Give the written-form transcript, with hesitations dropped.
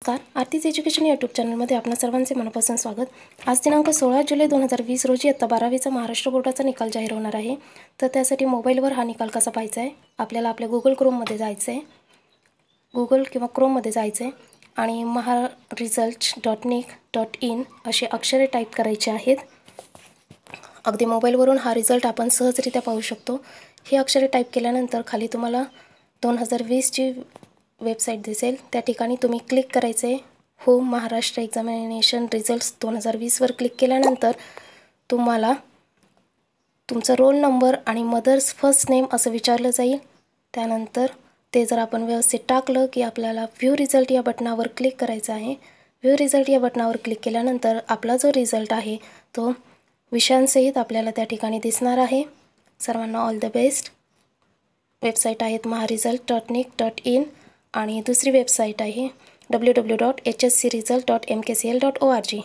नमस्कार, Aarti's education YouTube चॅनलमध्ये आपणा सर्वांचे मनापासून स्वागत। आज दिनांक 16 जुलै 2020 रोजी इयत्ता 12वीचा महाराष्ट्र बोर्डाचा निकाल जाहीर होणार आहे। तर त्यासाठी मोबाईलवर हा निकाल कसा पाहायचा आहे, आपल्याला आपल्या गूगल क्रोममध्ये जायचं आहे। गूगल किंवा क्रोममध्ये जायचं आहे आणि maharesults.nic.in असे अक्षरे टाईप करायचे आहेत। अगदी मोबाईलवरून हा रिझल्ट आपण सहजरित्या पाहू शकतो। हे अक्षरे टाईप केल्यानंतर खाली तुम्हाला 2020 ची वेबसाईट दिसेल, त्या ठिकाणी तुम्ही क्लिक करायचे आहे। होम महाराष्ट्र एक्झामिनेशन रिझल्ट्स 2020 वर क्लिक केल्यानंतर तुम्हाला तुमचा रोल नंबर आणि मदर्स फर्स्ट नेम असं विचारलं जाईल। त्यानंतर ते जर आपण व्यवस्थित टाकलं की आपल्याला व्ह्यू रिझल्ट या बटनावर क्लिक करायचं आहे। व्ह्यू रिझल्ट या बटनावर क्लिक केल्यानंतर आपला जो रिझल्ट आहे तो विषयांसहित आपल्याला त्या ठिकाणी दिसणार आहे। सर्वांना ऑल द बेस्ट। वेबसाईट आहेत maharesults.nic.in आणि दुसरी वेबसाईट आहे www.hscresult.mkcl.org।